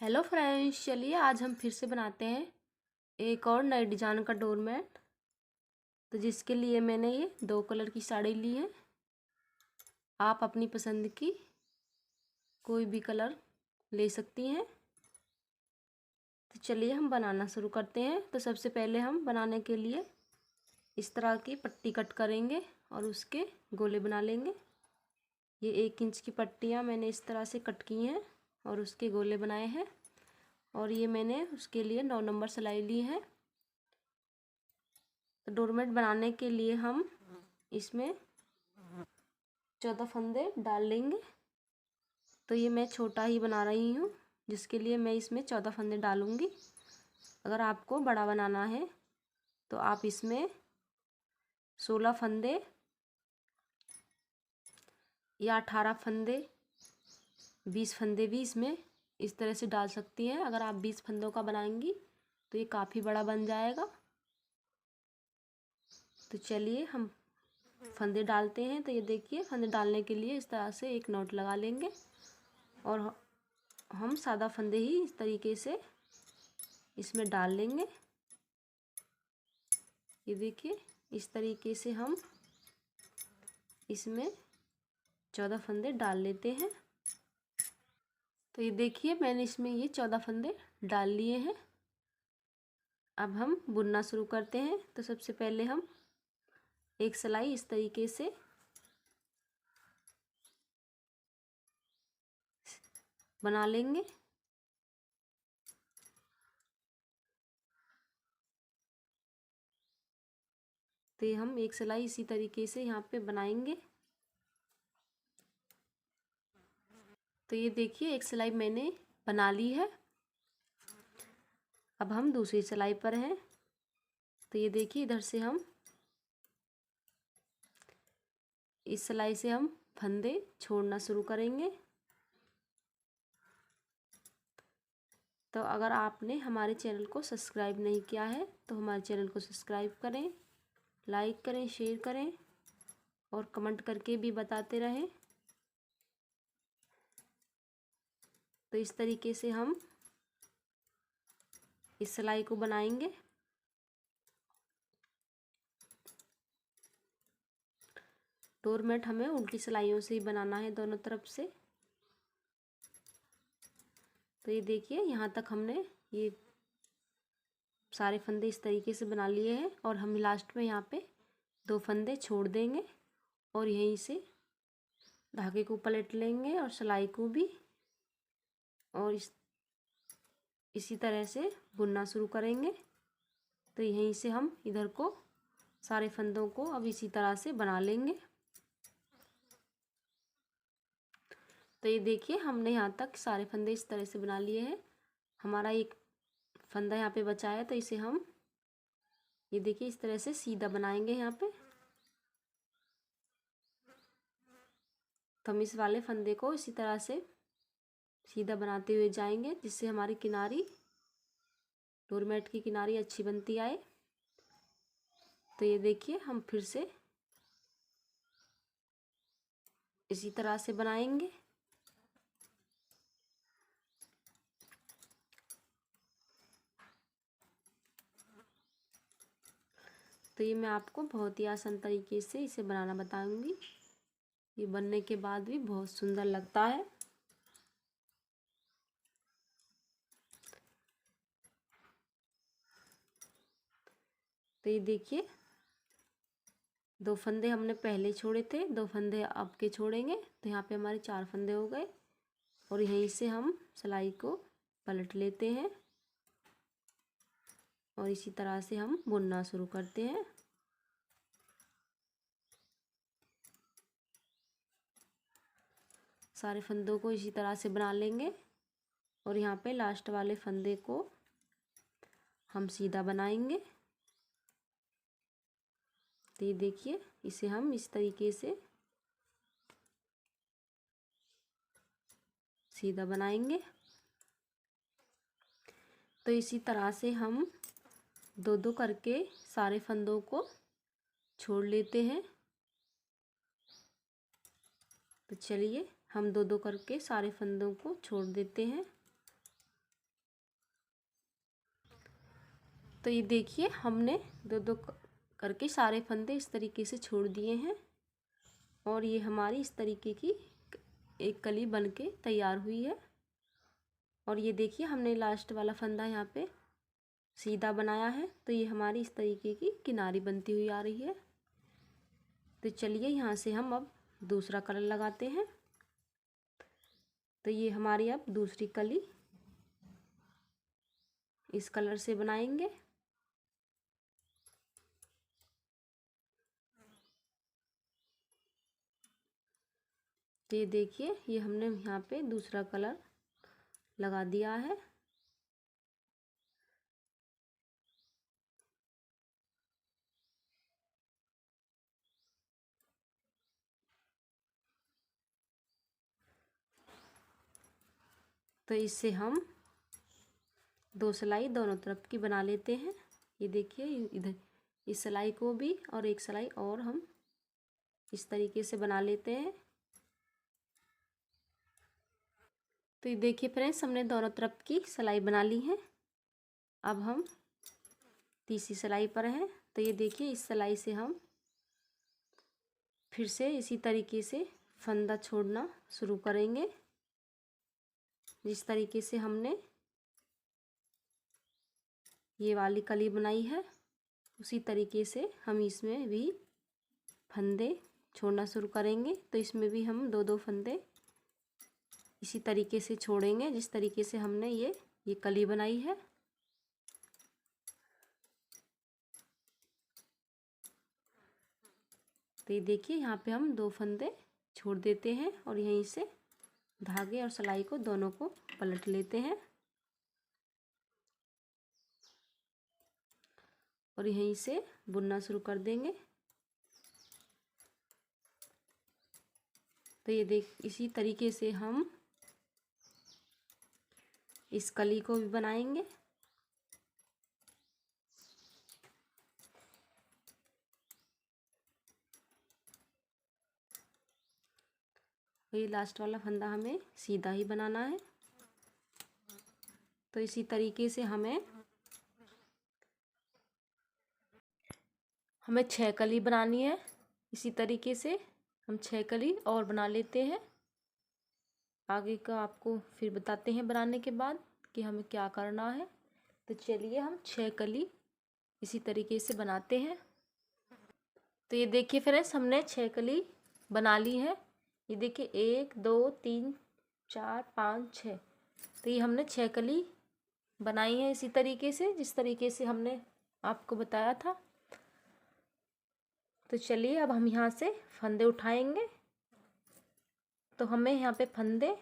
Hello friends, चलिए आज हम फिर से बनाते हैं एक और नए डिजाइन का डोरमेट। तो जिसके लिए मैंने ये 2 कलर की साड़ी ली है। आप अपनी पसंद की कोई भी कलर ले सकती हैं। तो चलिए हम बनाना शुरू करते हैं। तो सबसे पहले हम बनाने के लिए इस तरह की पट्टी कट करेंगे और उसके गोले बना लेंगे। ये 1 इंच की पट्टियाँ मैंने इस तरह से कट की हैं और उसके गोले बनाए हैं। और ये मैंने उसके लिए 9 नंबर सिलाई ली है। तो डोरमेट बनाने के लिए हम इसमें 14 फंदे डाल लेंगे। तो ये मैं छोटा ही बना रही हूँ, जिसके लिए मैं इसमें 14 फंदे डालूँगी। अगर आपको बड़ा बनाना है तो आप इसमें 16 फंदे या 18 फंदे, 20 फंदे भी इसमें इस तरह से डाल सकती हैं। अगर आप 20 फंदों का बनाएंगी तो ये काफ़ी बड़ा बन जाएगा। तो चलिए हम फंदे डालते हैं। तो ये देखिए, फंदे डालने के लिए इस तरह से एक नॉट लगा लेंगे और हम सादा फंदे ही इस तरीके से इसमें डाल लेंगे। ये देखिए, इस तरीके से हम इसमें 14 फंदे डाल लेते हैं। तो ये देखिए, मैंने इसमें ये 14 फंदे डाल लिए हैं। अब हम बुनना शुरू करते हैं। तो सबसे पहले हम एक सिलाई इस तरीके से बना लेंगे। तो ये हम एक सिलाई इसी तरीके से यहाँ पे बनाएंगे। तो ये देखिए, एक सिलाई मैंने बना ली है। अब हम दूसरी सिलाई पर हैं। तो ये देखिए, इधर से हम इस सिलाई से हम फंदे छोड़ना शुरू करेंगे। तो अगर आपने हमारे चैनल को सब्सक्राइब नहीं किया है तो हमारे चैनल को सब्सक्राइब करें, लाइक करें, शेयर करें और कमेंट करके भी बताते रहें। तो इस तरीके से हम इस सिलाई को बनाएंगे। डोरमेट हमें उल्टी सिलाइयों से ही बनाना है, दोनों तरफ से। तो ये देखिए, यहाँ तक हमने ये सारे फंदे इस तरीके से बना लिए हैं और हम लास्ट में यहाँ पे 2 फंदे छोड़ देंगे और यहीं से धागे को पलट लेंगे और सिलाई को भी, और इसी तरह से बुनना शुरू करेंगे। तो यहीं से हम इधर को सारे फंदों को अब इसी तरह से बना लेंगे। तो ये देखिए, हमने यहाँ तक सारे फंदे इस तरह से बना लिए हैं। हमारा एक फंदा यहाँ पे बचा है, तो इसे हम ये देखिए इस तरह से सीधा बनाएंगे यहाँ पे। तो हम इस वाले फंदे को इसी तरह से सीधा बनाते हुए जाएंगे, जिससे हमारी किनारी, डोरमेट की किनारी अच्छी बनती आए। तो ये देखिए, हम फिर से इसी तरह से बनाएंगे। तो ये मैं आपको बहुत ही आसान तरीके से इसे बनाना बताऊंगी। ये बनने के बाद भी बहुत सुंदर लगता है। तो ये देखिए, 2 फंदे हमने पहले छोड़े थे, 2 फंदे अब के छोड़ेंगे। तो यहाँ पे हमारे 4 फंदे हो गए और यहीं से हम सिलाई को पलट लेते हैं और इसी तरह से हम बुनना शुरू करते हैं। सारे फंदों को इसी तरह से बना लेंगे और यहाँ पे लास्ट वाले फंदे को हम सीधा बनाएंगे। तो ये देखिए, इसे हम इस तरीके से सीधा बनाएंगे। तो इसी तरह से हम 2-2 करके सारे फंदों को छोड़ लेते हैं। तो चलिए हम 2-2 करके सारे फंदों को छोड़ देते हैं। तो ये देखिए हमने दो दो करके सारे फंदे इस तरीके से छोड़ दिए हैं और ये हमारी इस तरीके की एक कली बनके तैयार हुई है। और ये देखिए हमने लास्ट वाला फंदा यहाँ पे सीधा बनाया है, तो ये हमारी इस तरीके की किनारी बनती हुई आ रही है। तो चलिए यहाँ से हम अब दूसरा कलर लगाते हैं। तो ये हमारी अब दूसरी कली इस कलर से बनाएंगे। तो ये देखिए ये हमने यहाँ पे दूसरा कलर लगा दिया है। तो इससे हम दो सिलाई दोनों तरफ की बना लेते हैं। ये देखिए इधर इस सिलाई को भी और एक सिलाई और हम इस तरीके से बना लेते हैं। तो ये देखिए फ्रेंड्स हमने दोनों तरफ की सिलाई बना ली है। अब हम तीसरी सिलाई पर हैं। तो ये देखिए इस सिलाई से हम फिर से इसी तरीके से फंदा छोड़ना शुरू करेंगे। जिस तरीके से हमने ये वाली कली बनाई है उसी तरीके से हम इसमें भी फंदे छोड़ना शुरू करेंगे। तो इसमें भी हम दो दो फंदे इसी तरीके से छोड़ेंगे जिस तरीके से हमने ये कली बनाई है। तो ये देखिए यहाँ पे हम दो फंदे छोड़ देते हैं और यहीं से धागे और सिलाई को दोनों को पलट लेते हैं और यहीं से बुनना शुरू कर देंगे। तो ये देख इसी तरीके से हम इस कली को भी बनाएंगे। ये लास्ट वाला फंदा हमें सीधा ही बनाना है। तो इसी तरीके से हमें 6 कली बनानी है। इसी तरीके से हम 6 कली और बना लेते हैं। आगे का आपको फिर बताते हैं बनाने के बाद कि हमें क्या करना है। तो चलिए हम 6 कली इसी तरीके से बनाते हैं। तो ये देखिए फ्रेंड्स हमने 6 कली बना ली है। ये देखिए 1 2 3 4 5 6। तो ये हमने 6 कली बनाई है इसी तरीके से जिस तरीके से हमने आपको बताया था। तो चलिए अब हम यहाँ से फंदे उठाएंगे। तो हमें यहाँ पे फंदे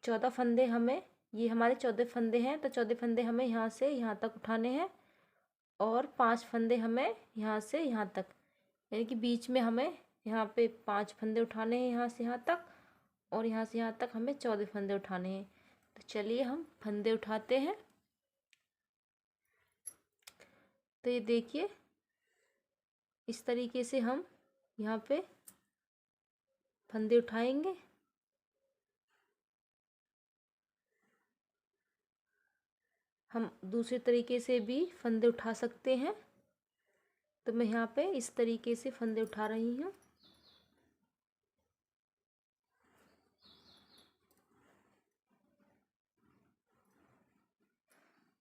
14 फंदे हमें ये हमारे 14 फंदे हैं। तो 14 फंदे हमें यहाँ से यहाँ तक उठाने हैं और 5 फंदे हमें यहाँ से यहाँ तक, यानी कि बीच में हमें यहाँ पे 5 फंदे उठाने हैं यहाँ से यहाँ तक और यहाँ से यहाँ तक हमें 14 फंदे उठाने हैं। तो चलिए हम फंदे उठाते हैं। तो ये देखिए इस तरीके से हम यहाँ पे फंदे उठाएंगे। हम दूसरे तरीके से भी फंदे उठा सकते हैं। तो मैं यहाँ पे इस तरीके से फंदे उठा रही हूँ।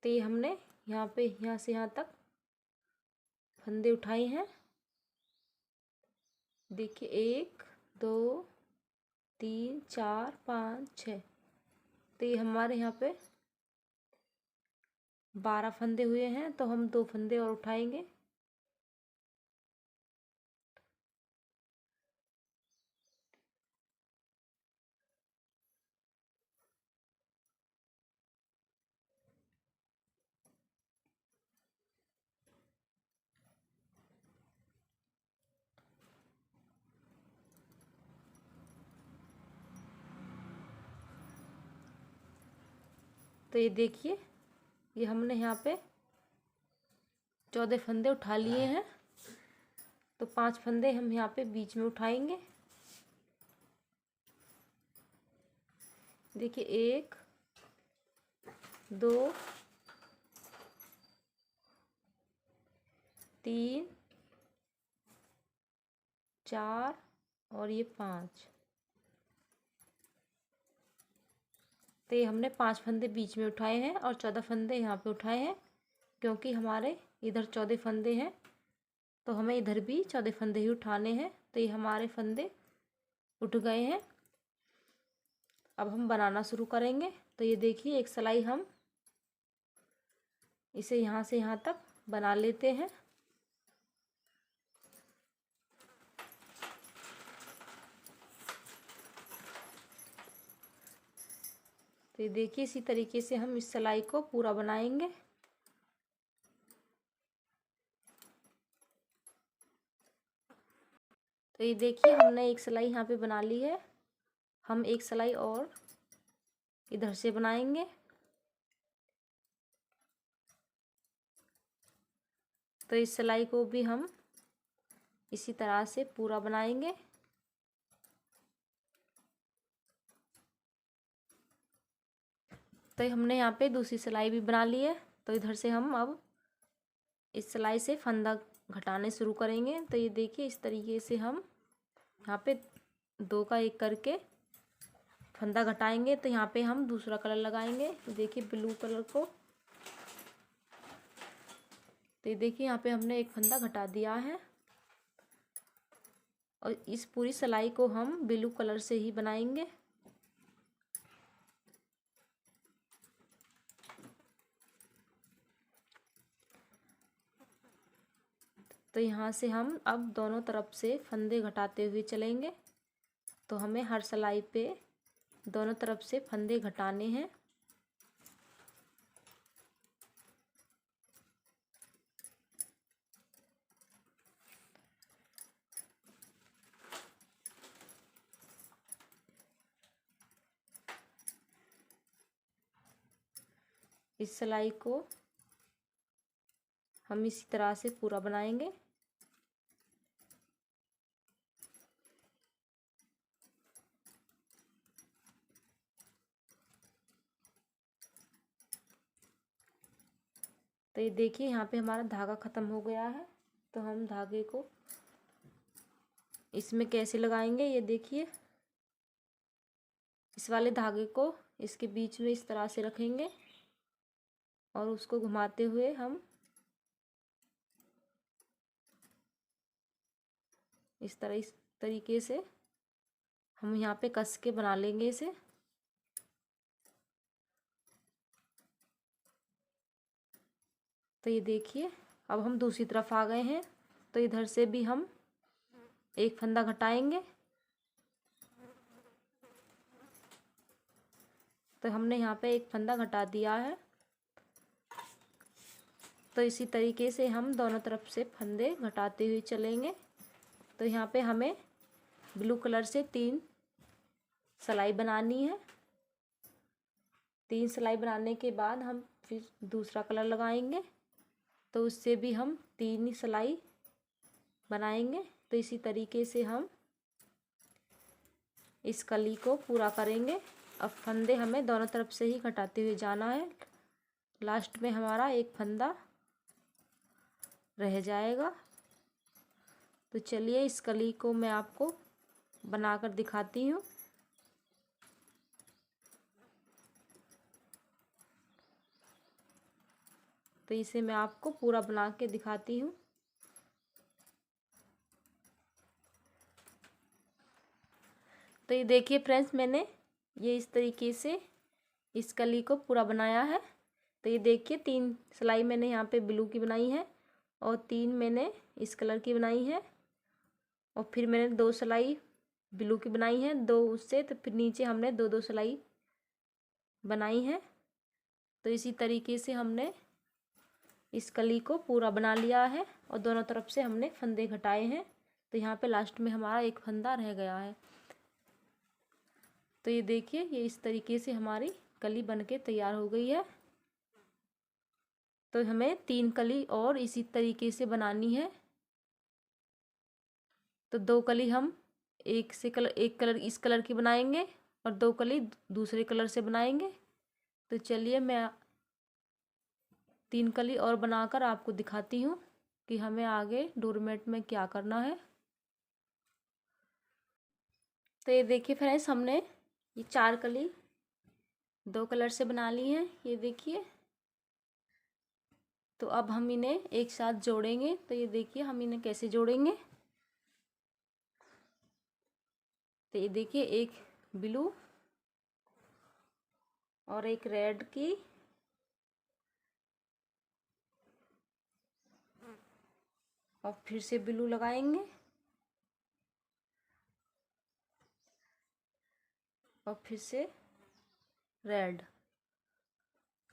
तो ये हमने यहाँ पे यहाँ से यहाँ तक फंदे उठाए हैं। देखिए 1 2 3 4 5 6। तो ये हमारे यहाँ पे 12 फंदे हुए हैं। तो हम 2 फंदे और उठाएंगे। तो ये देखिए ये हमने यहाँ पे 14 फंदे उठा लिए हैं। तो 5 फंदे हम यहाँ पे बीच में उठाएंगे। देखिए 1 2 3 4 और ये 5। तो ये हमने 5 फंदे बीच में उठाए हैं और 14 फंदे यहाँ पे उठाए हैं, क्योंकि हमारे इधर 14 फंदे हैं तो हमें इधर भी 14 फंदे ही उठाने हैं। तो ये हमारे फंदे उठ गए हैं। अब हम बनाना शुरू करेंगे। तो ये देखिए, एक सिलाई हम इसे यहाँ से यहाँ तक बना लेते हैं। तो ये देखिए, इसी तरीके से हम इस सिलाई को पूरा बनाएंगे। तो ये देखिए, हमने एक सिलाई यहाँ पे बना ली है। हम एक सिलाई और इधर से बनाएंगे। तो इस सिलाई को भी हम इसी तरह से पूरा बनाएंगे। तो हमने यहाँ पे दूसरी सिलाई भी बना ली है। तो इधर से हम अब इस सिलाई से फंदा घटाने शुरू करेंगे। तो ये देखिए, इस तरीके से हम यहाँ पे 2 का 1 करके फंदा घटाएंगे। तो यहाँ पे हम दूसरा कलर लगाएंगे। तो देखिए, ब्लू कलर को। तो ये देखिए, यहाँ पे हमने एक फंदा घटा दिया है और इस पूरी सिलाई को हम ब्लू कलर से ही बनाएंगे। तो यहाँ से हम अब दोनों तरफ से फंदे घटाते हुए चलेंगे। तो हमें हर सिलाई पे दोनों तरफ से फंदे घटाने हैं। इस सिलाई को हम इसी तरह से पूरा बनाएंगे। तो ये देखिए, यहाँ पे हमारा धागा ख़त्म हो गया है। तो हम धागे को इसमें कैसे लगाएंगे, ये देखिए। इस वाले धागे को इसके बीच में इस तरह से रखेंगे और उसको घुमाते हुए हम इस तरीके से हम यहाँ पे कस के बना लेंगे इसे। तो ये देखिए, अब हम दूसरी तरफ आ गए हैं। तो इधर से भी हम एक फंदा घटाएंगे। तो हमने यहाँ पे एक फंदा घटा दिया है। तो इसी तरीके से हम दोनों तरफ से फंदे घटाते हुए चलेंगे। तो यहाँ पे हमें ब्लू कलर से 3 सिलाई बनानी है। 3 सिलाई बनाने के बाद हम फिर दूसरा कलर लगाएंगे। तो उससे भी हम 3 ही सिलाई बनाएंगे। तो इसी तरीके से हम इस कली को पूरा करेंगे। अब फंदे हमें दोनों तरफ से ही घटाते हुए जाना है। लास्ट में हमारा एक फंदा रह जाएगा। तो चलिए, इस कली को मैं आपको बनाकर दिखाती हूँ। तो इसे मैं आपको पूरा बना के दिखाती हूँ। तो ये देखिए फ्रेंड्स, मैंने ये इस तरीके से इस कली को पूरा बनाया है। तो ये देखिए, 3 सिलाई मैंने यहाँ पे ब्लू की बनाई है और 3 मैंने इस कलर की बनाई है और फिर मैंने 2 सिलाई ब्लू की बनाई है, 2 उससे। तो फिर नीचे हमने 2-2 सिलाई बनाई है। तो इसी तरीके से हमने इस कली को पूरा बना लिया है और दोनों तरफ से हमने फंदे घटाए हैं। तो यहाँ पे लास्ट में हमारा एक फंदा रह गया है। तो ये देखिए, ये इस तरीके से हमारी कली बनके तैयार हो गई है। तो हमें 3 कली और इसी तरीके से बनानी है। तो 2 कली हम एक कलर इस कलर की बनाएंगे और 2 कली दूसरे कलर से बनाएंगे। तो चलिए, मैं 3 कली और बनाकर आपको दिखाती हूँ कि हमें आगे डोरमेट में क्या करना है। तो ये देखिए फ्रेंड्स, हमने ये 4 कली 2 कलर से बना ली हैं, ये देखिए। तो अब हम इन्हें एक साथ जोड़ेंगे। तो ये देखिए हम इन्हें कैसे जोड़ेंगे। तो ये देखिए, एक ब्लू और एक रेड की और फिर से ब्लू लगाएंगे और फिर से रेड।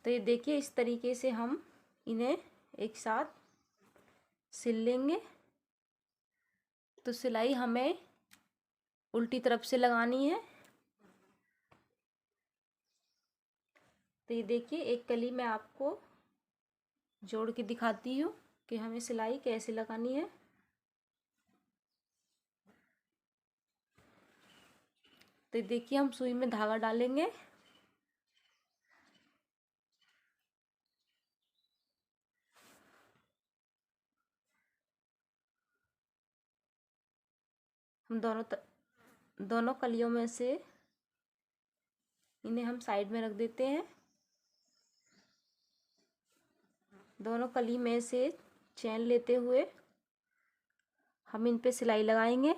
तो ये देखिए, इस तरीके से हम इन्हें एक साथ सिल लेंगे। तो सिलाई हमें उल्टी तरफ से लगानी है। तो ये देखिए, एक कली मैं आपको जोड़ के दिखाती हूँ कि हमें सिलाई कैसे लगानी है। तो देखिए, हम सुई में धागा डालेंगे हम दोनों कलियों में से इन्हें हम साइड में रख देते हैं। दोनों कली में से चैन लेते हुए हम इन पे सिलाई लगाएंगे।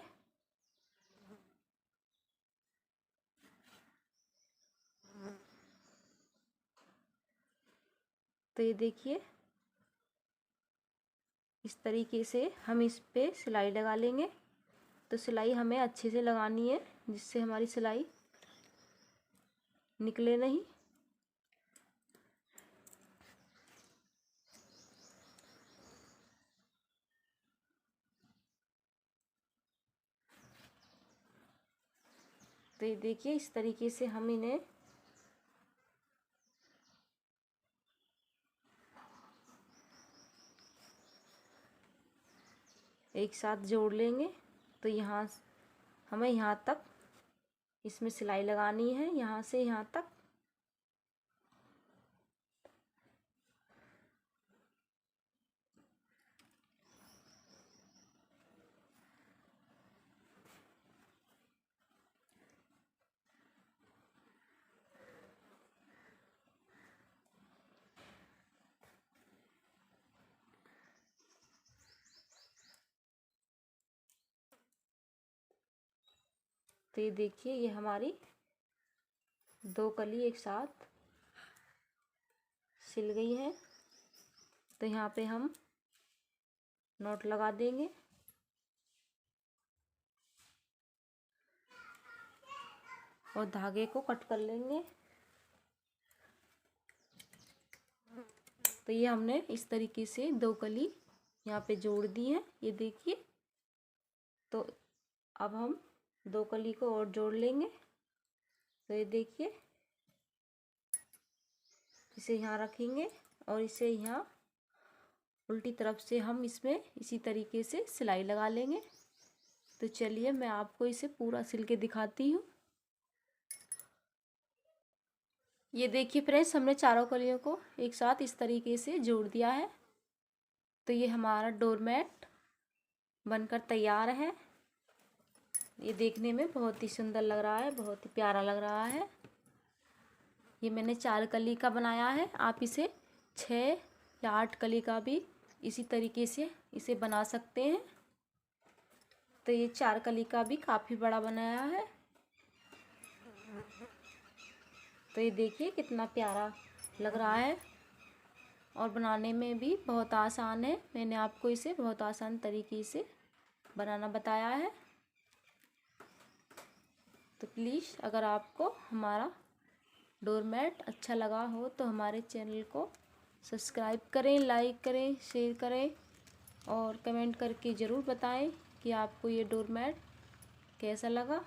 तो ये देखिए, इस तरीके से हम इस पे सिलाई लगा लेंगे। तो सिलाई हमें अच्छे से लगानी है जिससे हमारी सिलाई निकले नहीं। तो ये देखिए, इस तरीके से हम इन्हें एक साथ जोड़ लेंगे। तो हमें यहाँ तक इसमें सिलाई लगानी है, यहाँ से यहाँ तक। तो ये देखिए, ये हमारी 2 कली एक साथ सिल गई है। तो यहाँ पे हम नॉट लगा देंगे और धागे को कट कर लेंगे। तो ये हमने इस तरीके से 2 कली यहाँ पे जोड़ दी है, ये देखिए। तो अब हम 2 कली को और जोड़ लेंगे। तो ये देखिए, इसे यहाँ रखेंगे और इसे यहाँ उल्टी तरफ से हम इसमें इसी तरीके से सिलाई लगा लेंगे। तो चलिए मैं आपको इसे पूरा सिल के दिखाती हूँ। ये देखिए फ्रेंड्स, हमने चारों कलियों को एक साथ इस तरीके से जोड़ दिया है। तो ये हमारा डोरमेट बनकर तैयार है। ये देखने में बहुत ही सुंदर लग रहा है, बहुत ही प्यारा लग रहा है। ये मैंने 4 कली का बनाया है। आप इसे 6 या 8 कली का भी इसी तरीके से इसे बना सकते हैं। तो ये 4 कली का भी काफ़ी बड़ा बनाया है। तो ये देखिए कितना प्यारा लग रहा है और बनाने में भी बहुत आसान है। मैंने आपको इसे बहुत आसान तरीके से बनाना बताया है। तो प्लीज़, अगर आपको हमारा डोरमेट अच्छा लगा हो तो हमारे चैनल को सब्सक्राइब करें, लाइक करें, शेयर करें और कमेंट करके ज़रूर बताएं कि आपको ये डोरमेट कैसा लगा।